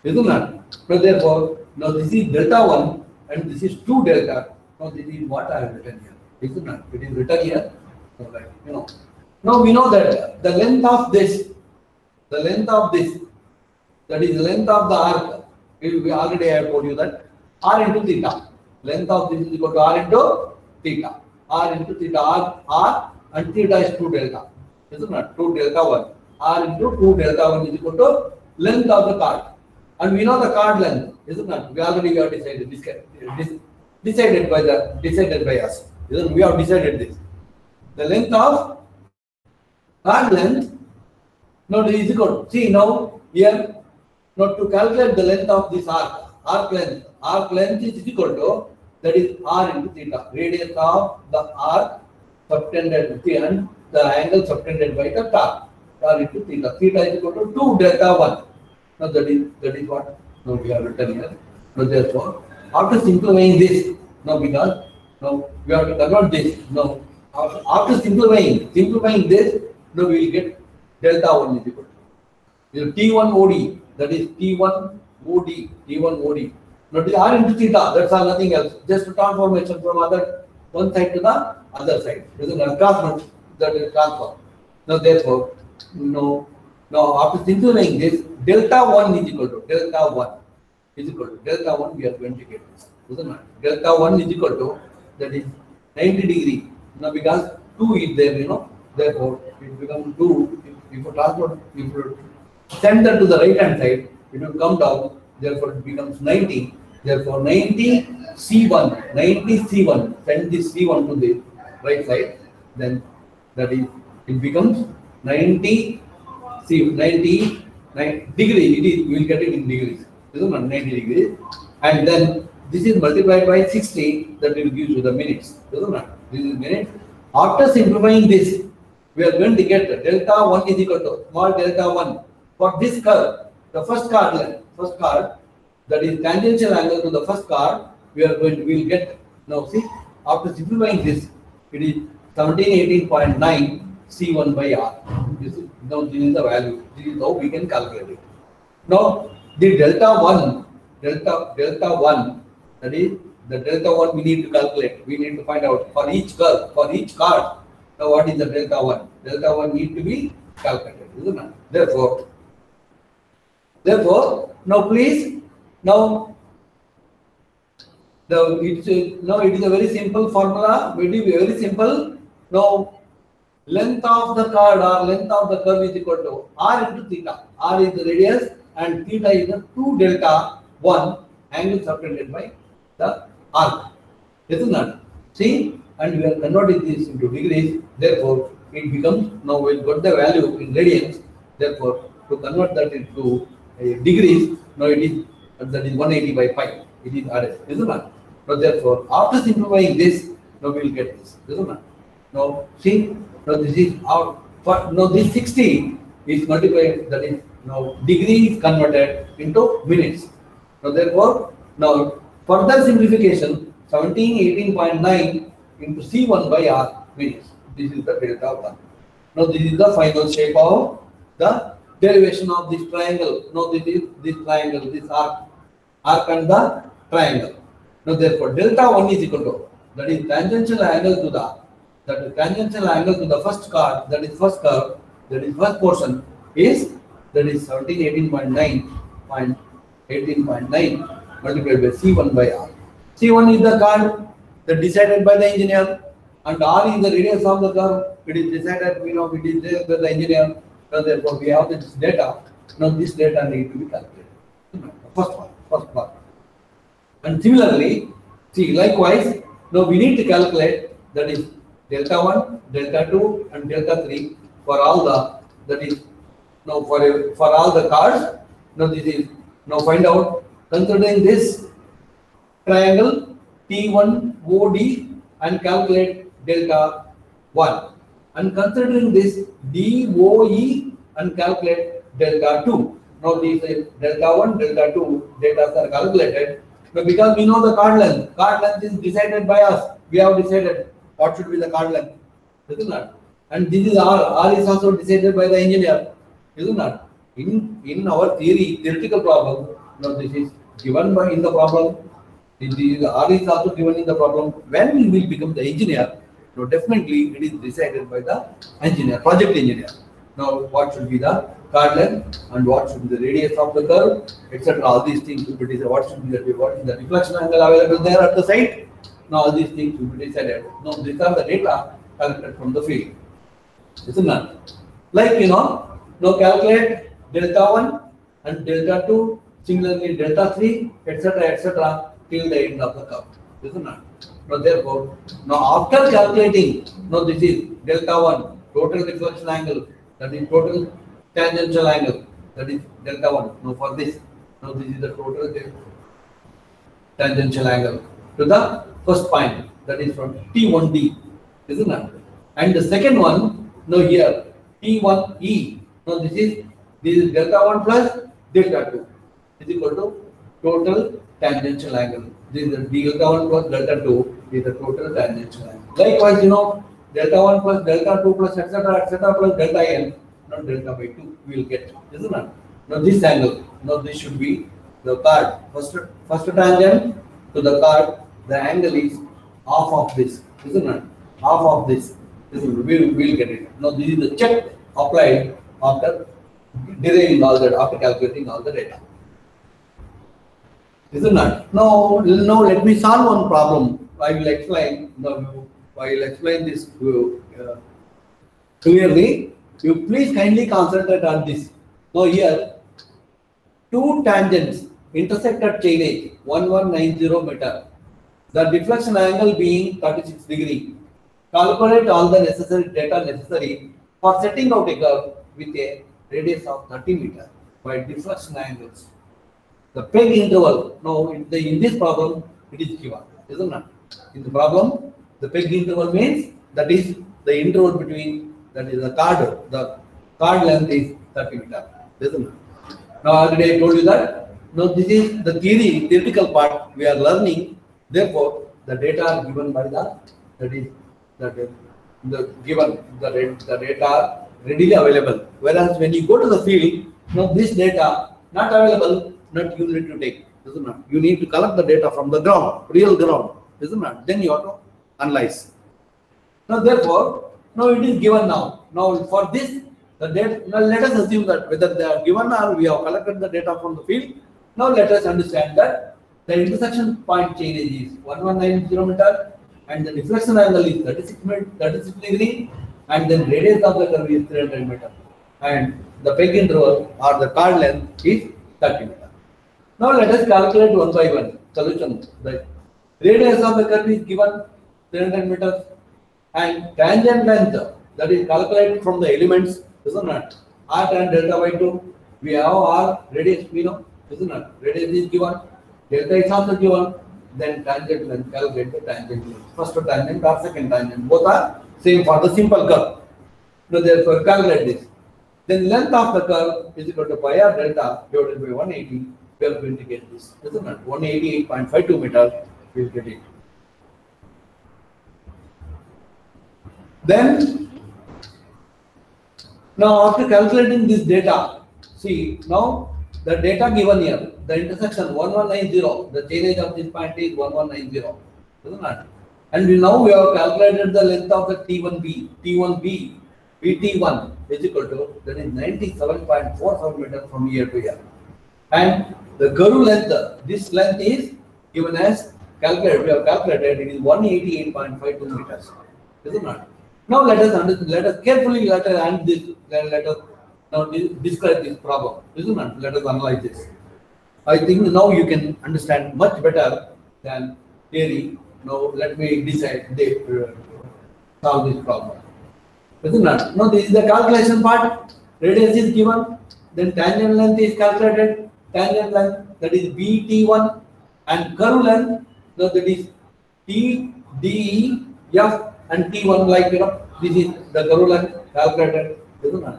Isn't it? So therefore, now this is delta 1 and this is 2 delta. Now this is what I have written here. Isn't it? It is written here. So like, you know. Now we know that the length of this, that is the length of the arc. We already have told you that r into theta. Length of this is equal to r into theta. R into theta. R and theta is 2 delta. Isn't it? 2 delta 1. R into 2 delta 1 is equal to length of the card. And we know the card length, isn't it? We have decided decided by us. Isn't it? We have decided this. The length of card length. Now this is equal. See now here. Now to calculate the length of this arc length is equal to, that is r into theta. Radius of the arc subtended and the angle subtended by the tar into theta. Theta is equal to 2 delta 1. Now that is what now we have written here. Now therefore, after simplifying this, now because now we have to convert this. Now after simplifying this, now we will get delta 1 is equal to T1OD, that is T1OD. Now the r into theta, that's all, nothing else. Just a transformation from one side to the other side. It is a transform. That is transform. Now therefore, now after simplifying this, delta 1 is equal to delta 1 we are going to get this. Isn't it? Delta 1 is equal to, that is 90 degree. Now because 2 is there, you know, therefore it becomes 2. If you send that to the right hand side, it will come down, therefore it becomes 90. Therefore 90 C1, send this C1 to the right side, then that is, it becomes 90 degree. We will get it in degrees. This is 90 degrees. And then this is multiplied by 60, that will give you the minutes. This is minutes. After simplifying this, we are going to get delta 1 is equal to small delta 1 for this curve, the first card, that is tangential angle to the first card. We will get, now see, after simplifying this, it is 1718.9 C1 by R. Now this is the value. This is how we can calculate it. Now the delta 1, that is the delta 1 we need to calculate. We need to find out for each curve, for each card. Now what is the delta 1? Delta 1 need to be calculated, isn't it? Therefore, now please, it is a very simple formula. It is very simple. Now length of the card or length of the curve is equal to r into theta. R is the radius and theta is the 2 delta 1 angle subtended by the arc. Isn't it? See, and we are converting this into degrees. Therefore, it becomes, now we got the value in radians. Therefore, to convert that into degrees, now it is, that is 180 by pi. It is RS, isn't it? Now therefore, after simplifying this, now we will get this, isn't it? Now see, now this is our, now this 60 is multiplied, that is now degree is converted into minutes. Now therefore, now further simplification, 1718.9 into C1 by R minutes. This is the delta 1. Now this is the final shape of the derivation of this triangle. Now this is this triangle, this arc and the triangle. Now therefore, delta 1 is equal to, that is tangential angle to the, first card, that is first curve, that is first portion is, that is 1718.9 multiplied by C1 by R. C1 is the chord that decided by the engineer, and R is the radius of the curve. It is decided, it is there by the engineer. So therefore, we have this data. Now this data need to be calculated. First one. And similarly, see, likewise, now we need to calculate, that is delta 1, delta 2, and delta 3 for all the, that is, now for all the cards. Now this is, now find out, considering this triangle T1OD and calculate delta 1, and considering this DOE and calculate delta 2. Now these delta 1, delta 2 data are calculated. Now because we know the chord length is decided by us. We have decided what should be the chord length, isn't it? And this is R is also decided by the engineer, isn't it? In our theoretical problem, now this is given by in the problem. The R is also given in the problem. When we will become the engineer, now definitely it is decided by the engineer, project engineer. Now what should be the chord length and what should be the radius of the curve, etc. All these things will be decided. What is the deflection angle available there at the site? Now all these things will be decided. Now these are the data collected from the field, isn't it? Like now calculate delta 1 and delta 2, similarly delta 3, etc. till the end of the curve, isn't it? Now therefore, now after calculating, now this is delta 1 total deflection angle, that is total tangential angle, that is delta 1. Now for this, now this is the total tangential angle to the first point, that is from T1D, isn't it? And the second one, now here T1E. Now this is delta 1 plus delta 2 is equal to total tangential angle. This is the delta 1 plus delta 2 is the total tangential angle. Likewise, delta 1 plus delta 2 plus etc. plus delta n, not delta by 2 we will get, isn't it? Now this angle, now this should be the chord. First tangent to the chord, the angle is half of this, isn't it? Half of this. We will get it. Now this is the check applied after deriving all that, after calculating all the data, isn't it? Now let me solve one problem. I will explain. Now I will explain this clearly. You please kindly concentrate on this. Now here, two tangents intersect at chain edge 1190 meter. The deflection angle being 36 degree. Calculate all the necessary data necessary for setting out a curve with a radius of 30 meter by deflection angles. The peg interval, now in this problem it is given, isn't it? In the problem, the peg interval means that is the interval between, that is the chord length is 30 meter, isn't it? Now already I told you that. Now this is the theoretical part we are learning. Therefore, the data are given by the data are readily available. Whereas when you go to the field, now this data not available, not you need to take, isn't it? You need to collect the data from the ground, real ground, isn't it? Then you have to analyze. Now therefore, now it is given now. Now for this, the data, now let us assume that whether they are given or we have collected the data from the field. Now let us understand that the intersection point chain edge is 1190 meter and the deflection angle is 36 degree, and then radius of the curve is 300 meter and the peg interval or the chord length is 30 meter. Now let us calculate one by one solution. The radius of the curve is given 300 meters and tangent length, that is calculated from the elements, isn't it? R tan delta by 2. We have R radius, we know, isn't it? Radius is given, delta is also given, then tangent length, calculate the tangent length. First tangent or second tangent, both are same for the simple curve. Now therefore calculate this. Then length of the curve is equal to pi r delta divided by 180. We are going to get this, isn't it? 188.52 meters, we will get it. Then, now after calculating this data, see now the data given here, the intersection 1190, the chain edge of this point is 1190, isn't it? And now we have calculated the length of the T1B. T1B, BT1 is equal to, that is 97.47 meters from here to here. And the curve length, this length is given as calculated. We have calculated it is 188.52 meters. Is it not? Now let us carefully let us now describe this problem. Is it not? Let us analyze this. I think now you can understand much better than theory. Now let me solve this problem. Is it not? Now this is the calculation part. Radius is given. Then tangent length is calculated. Tangent length, that is BT1, and curve length, so that is T, D, E, F, and T1, like this is the curve length calculated, isn't it?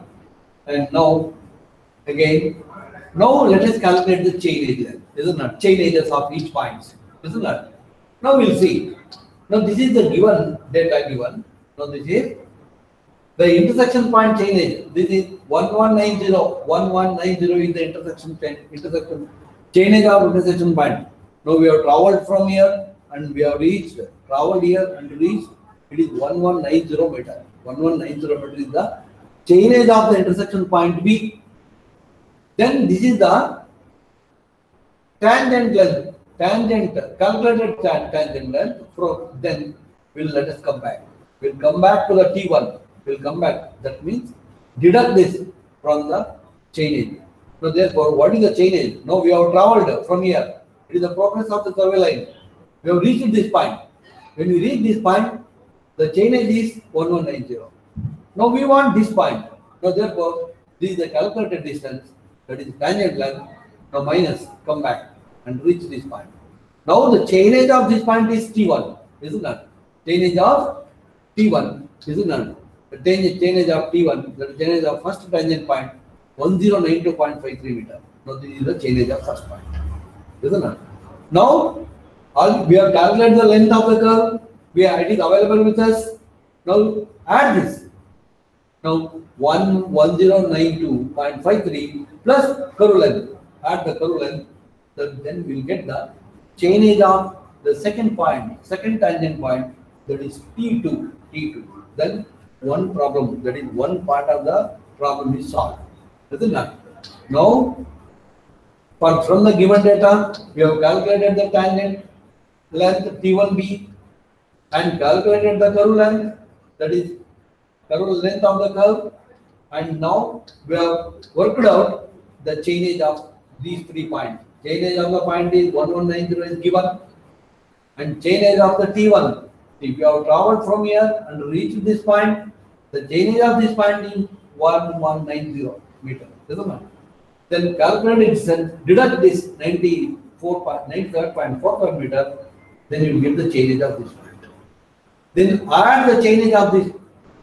And now again, now let us calculate the chain edge length, isn't it? Chain edges of each point, isn't it? Now we'll see. Now this is the given data given. Now this is the intersection point chain edge. This is 1190. 1190 is the intersection chain edge of intersection point. Now we have traveled from here and we have traveled here and reached. It is 1190 meter. 1190 meter is the chain edge of the intersection point B. Then this is the tangent length. Calculated tangent length. Then let us come back. We'll come back to the T1. Will come back. That means deduct this from the chain edge. So therefore, what is the chain edge? Now we have traveled from here. It is the progress of the survey line. We have reached this point. When we reach this point, the chain edge is 1190. Now we want this point. Now therefore, this is the calculated distance. That is tangent length. Now minus, come back and reach this point. Now the chain edge of this point is T1. Isn't it? Chain edge of T1. Isn't it? The chain edge of T1, the chain edge of first tangent point, 1092.53 meter. Now this is the chain edge of first point. Isn't it? Now we have calculated the length of the curve. It is available with us. Now add this. Now 1092.53 plus curve length. Add the curve length. Then we will get the chain edge of the second tangent point, that is T2. Then one problem, that is one part of the problem is solved. Isn't it? Now, from the given data, we have calculated the tangent length T1B and calculated the curve length, that is curve length of the curve, and now we have worked out the chain edge of these 3 points. Chain edge of the point is 1190 is given, and chain edge of the T1. If you have traveled from here and reached this point, the chain edge of this point is 1190 meter. Isn't it? Then calculate distance, deduct this 97.45 meter, then you will get the chain edge of this point. Then add the chain edge of this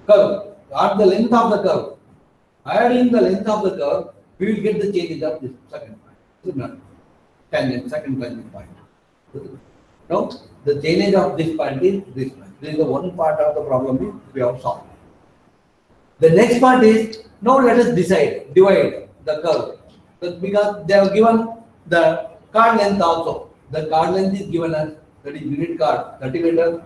curve, add the length of the curve. Adding the length of the curve, we will get the chain edge of this second point. Isn't it? Second tangent point. Now, the chain edge of this point is this point. This is the one part of the problem we have solved. The next part is, now let us divide the curve. Because they have given the card length also. The card length is given as, that is unit card, 30 meter,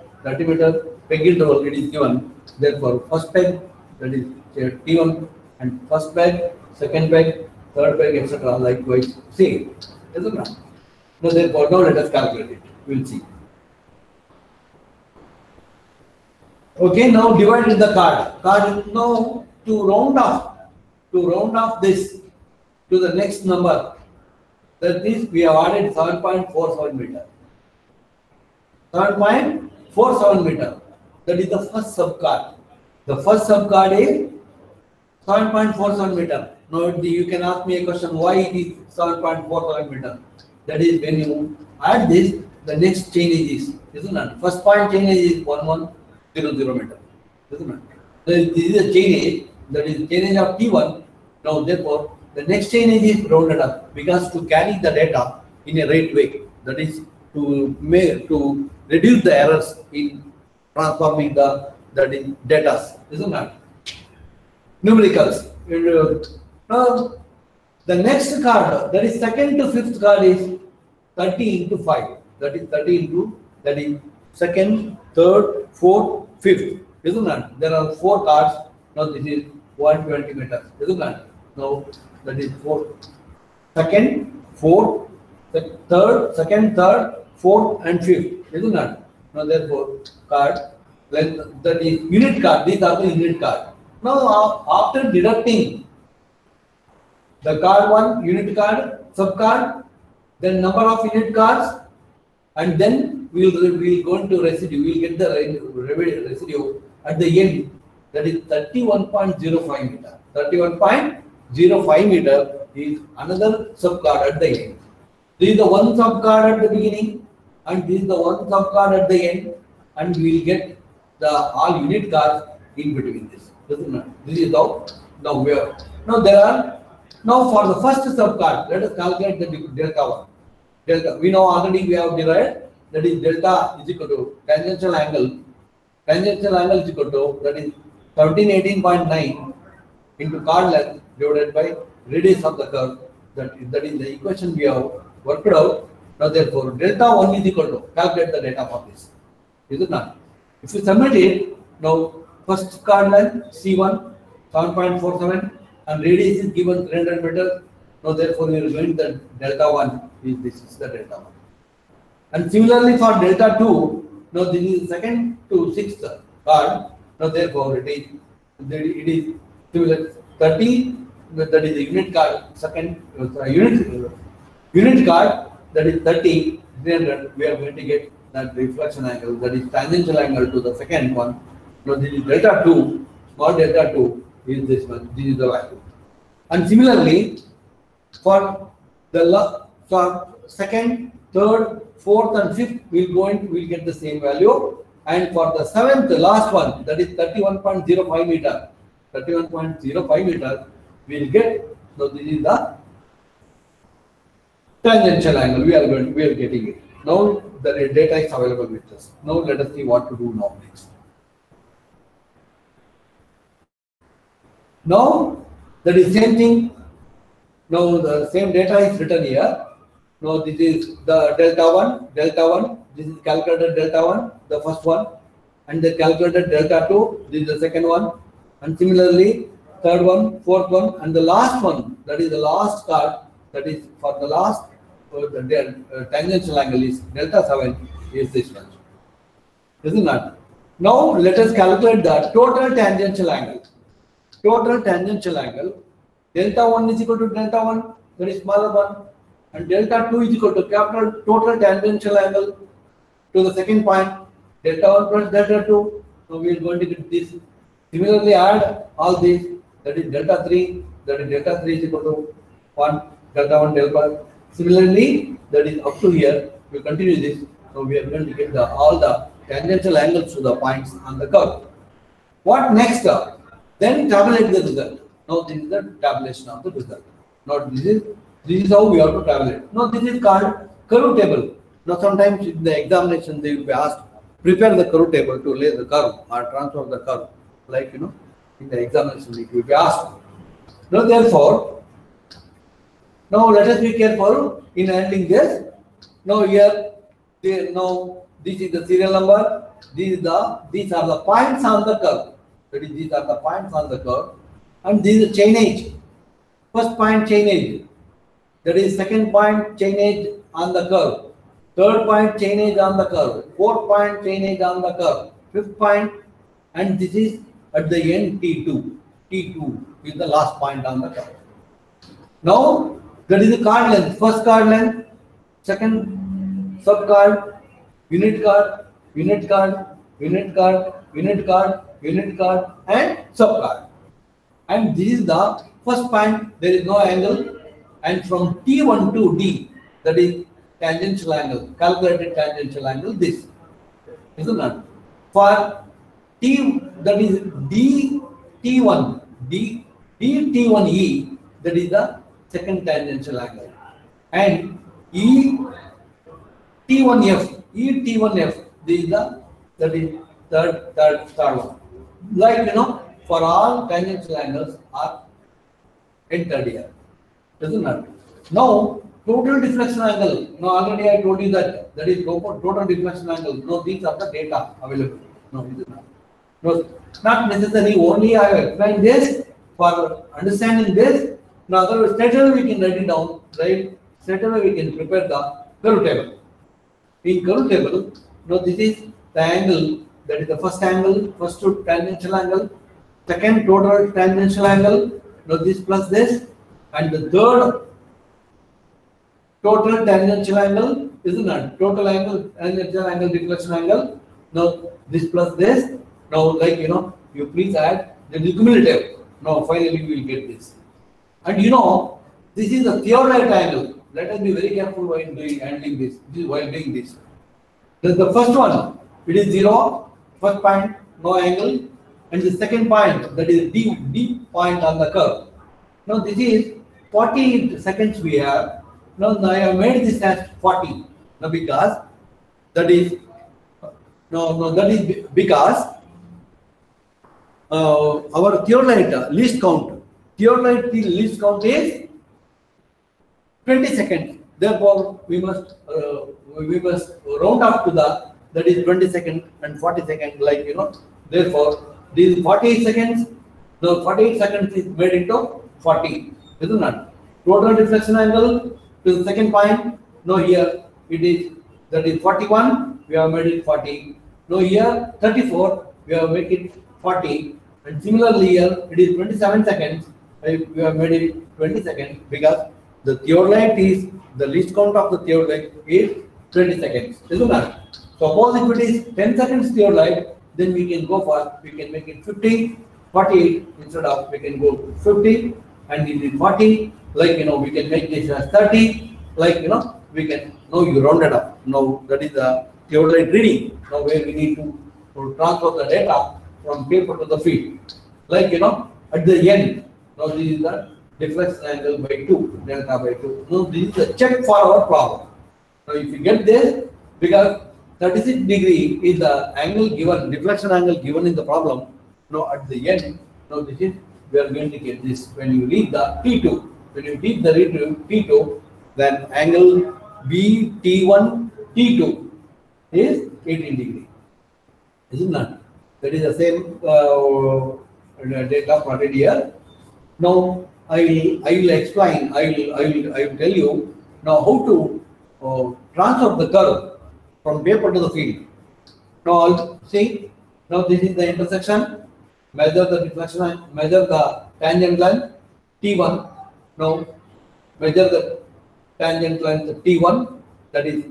peg interval, it is given. Therefore, first peg, that is T1, and first peg, second peg, third peg, etc. Likewise, same. Isn't it? Now, therefore, now let us calculate it. We will see. Okay, now divided the card. Now to round off this to the next number. That is, we have added 7.47 meter. 7.47 meter. That is the first subcard. The first subcard is 7.47 meter. Now you can ask me a question, why it is 7.47 meter? That is, when you add this, the next chain is, isn't it? First point chain is 1100 meter. Isn't it? This is a chain edge, that is chain edge of T1. Now therefore, the next chain edge is rounded up because to carry the data in a right way. That is to reduce the errors in transforming the data. Isn't it? Numericals. Now the next card, that is second to fifth card, is 30 into 5. That is 30 into, that is second, third, fourth, fifth. Isn't it? There are 4 cards. Now this is 120 meters. Isn't it? Now that is 4. Second, fourth, the third, second, third, fourth, and fifth. Isn't it? Now, therefore, card length, that is unit card. These are the unit card. Now, after deducting the card 1, unit card, sub card, then number of unit cards, and then we'll go into residue. We'll get the residue at the end. That is 31.05 meter. 31.05 meter is another sub card at the end. This is the one sub card at the beginning, and this is the one sub card at the end, and we will get the all unit cards in between this. This is how now we are. Now there are for the first sub card. Let us calculate the delta 1. Delta we know already we have derived, that is delta is equal to tangential angle. Tangential angle is equal to, that is 1718.9 into card length divided by radius of the curve. That is the equation we have worked out. Now therefore delta 1 is equal to, calculate the data for this. Is it not? If you submit it, now first card length C1 7.47 and radius is given 300 meters. Now therefore we are going the delta 1 is this is the delta 1. And similarly for delta 2, now this is second to sixth card. Now therefore it is similar 30, that is the unit card, second unit card, that is 30, 300, we are going to get that reflection angle, that is tangential angle to the second one. Now this is delta 2, small delta 2 is this one, this is the value. And similarly for the second, third, fourth and fifth, we'll get the same value. And for the seventh, the last one, that is 31.05 meter, 31.05 meter, we'll get, so this is the tangential angle, we are getting it. Now the data is available with us. Now let us see what to do now next. Now that is same thing. Now the same data is written here. Now this is the delta 1, this is calculated delta 1, the first one, and the calculated delta 2, this is the second one, and similarly third one, fourth one, and the last one, that is the last card, that is for the last the tangential angle is delta 7 is this one. Isn't it? Now let us calculate the total tangential angle. Total tangential angle, delta 1 is equal to delta 1, that is smaller one, and delta 2 is equal to capital total tangential angle to the second point, delta 1 plus delta 2. So we are going to get this. Similarly add all these, that is delta 3, that is delta 3 is equal to 1, delta 1, delta. Similarly, that is up to here, we continue this. So we are going to get all the tangential angles to the points on the curve. What next? Then tabulate the result. Now this is the tabulation of the result. Now this is how we have to tabulate. Now this is called curve table. Now sometimes in the examination they will be asked, prepare the curve table to lay the curve or transfer the curve. Like in the examination it will be asked. Now therefore, now let us be careful in handling this. Now here, now this is the serial number. These are the points on the curve. That is, these are the points on the curve, and this is chainage. First point chainage. That is second point chainage on the curve. Third point chainage on the curve. Fourth point chainage on the curve. Fifth point, and this is at the end T2. T2 is the last point on the curve. Now that is the card length. First card length, second sub card, unit card, unit card, unit card, unit card, unit card, and sub card. And this is the first point. There is no angle, and from T1 to D, that is tangential angle, calculated tangential angle. This isn't it? For T, that is D T1 D T1E, that is the second tangential angle, and E T1F this is that is third one. Like for all tangential angles are entered here, isn't it? Now total deflection angle. Now already I told you that is total deflection angle. No, these are the data available. No, it is not. No, not necessary. Only I have explained this for understanding this. Now, otherwise, later we can write it down. Right? straight away we can prepare the curve table. In curve table, now this is the angle, that is the first angle, first tangential angle, second total tangential angle, now this plus this, and the third total tangential angle is not total angle, tangential angle, deflection angle. Now this plus this. Now, like you please add the cumulative. Now finally we will get this. And this is the theodolite angle. Let us be very careful while handling this. While doing this. The first one, it is 0. First point, no angle, and the second point, that is deep point on the curve. Now this is 40 seconds we have. Now I have made this as 40. Now because that is because our theodolite least count. Theodolite least count is 20 seconds. Therefore, we must round up to that is 20 seconds and 40 seconds. Therefore, these 48 seconds. The 48 seconds is made into 40. Isn't it? Total deflection angle to the second point. Now here it is, that is 41. We have made it 40. Now here 34. We have made it 40. And similarly here it is 27 seconds. We have made it 20 seconds because the theodolite is the least count of the theodolite is 20 seconds. Isn't it? Suppose if it is 10 seconds theodolite, then we can make it 50, 48 instead of we can go 50 and it is 40. We can make this as 30. We can now you rounded up. Now that is the theodolite reading. Now where we need to transfer the data from paper to the field. At the end, now this is the deflection angle by 2, delta by 2. Now this is a check for our problem. Now if you get this, because 36 degree is the angle given, deflection angle given in the problem. Now at the end, now this is, we are going to get this. When you read the T2, when you read the T2, then angle BT1 T2 is 18 degree. Isn't that? That is the same data plotted here. Now I will explain. I will tell you now how to transfer the curve from paper to the field. Now see. Now this is the intersection. Measure the deflection. Measure the tangent length T1. Now measure the tangent length T1. That is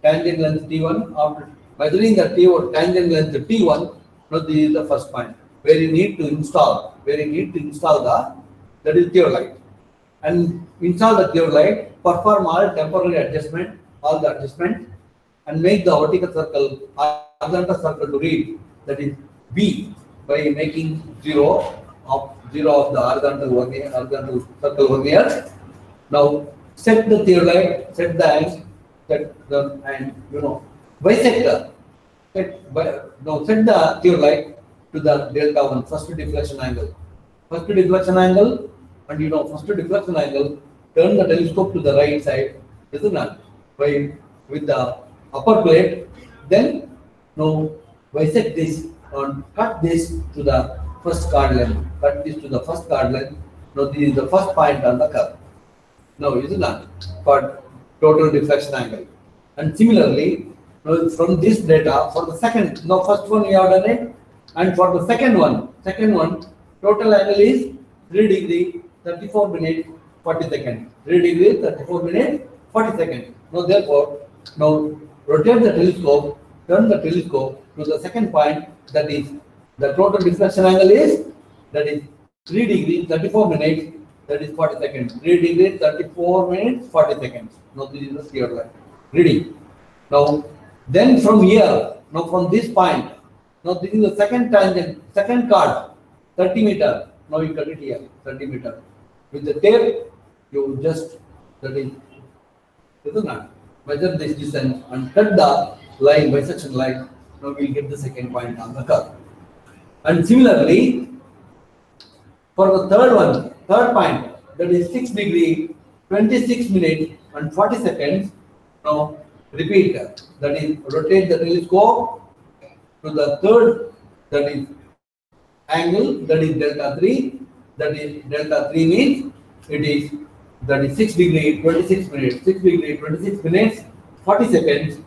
tangent length T1. After measuring the tangent length T1. Now this is the first point where you need to install. That is theodolite, and install the theodolite. Perform all temporary adjustment, and make the vertical circle, horizontal circle to read. That is B by making 0 of the horizontal circle 1 here. Now set the theodolite, set the angle, bisector. Set the theodolite to the delta 1, first deflection angle. First deflection angle, and first deflection angle, turn the telescope to the right side, isn't it? With the upper plate, then now bisect this and cut this to the first chord length. Cut this to the first chord length. Now this is the first point on the curve. Now isn't it? For total deflection angle. And similarly, now from this data for the second, now first one we have done it, and for the second one, total angle is 3 degree 34 minutes 40 seconds. 3 degree 34 minutes 40 seconds. Now therefore, now rotate the telescope, turn the telescope to the second point, that is the total deflection angle is, that is 3 degree 34 minutes, that is 40 seconds. 3 degree 34 minutes 40 seconds. Now this is the theodolite reading. Now then from here, now from this point, now this is the second tangent, second chord, 30 meter. Now you cut it here, 30 meter. With the tape, you just, that is, isn't it? Measure this distance and cut the line, bisection line. Now we will get the second point on the curve. And similarly, for the third point, that is 6 degree, 26 minutes and 40 seconds. Now repeat that. That is, rotate the telescope to the third, that is angle, that is delta 3. That is delta 3 means it is that is 6 degree, 26 minutes, 6 degree, 26 minutes, 40 seconds.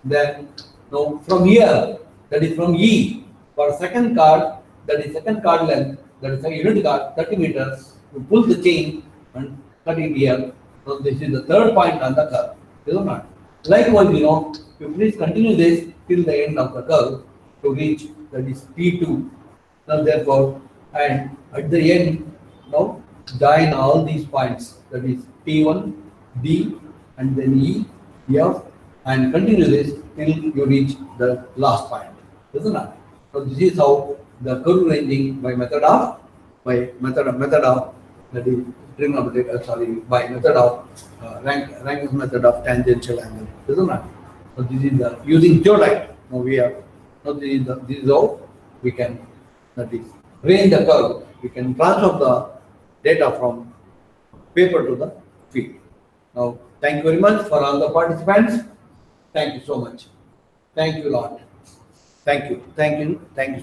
Then now from here, that is from E, for second card, that is second card length, that is a unit card, 30 meters, you pull the chain and cut it here. So this is the third point on the curve, is it not? Likewise, you please continue this till the end of the curve to reach, that is P2. Now therefore, and at the end, now join all these points, that is P1, D, and then E, F, and continue this till you reach the last point, isn't it? So this is how the curve ranging by method of that is trigonometric, by method of Rank's method of tangential angle, isn't it? So this is the using theodolite. Now we have, now this is how we can, that is range the curve. We can transfer the data from paper to the field. Now thank you very much for all the participants. Thank you so much. Thank you a lot. Thank you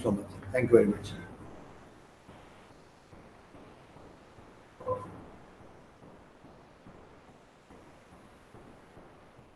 so much. Thank you very much.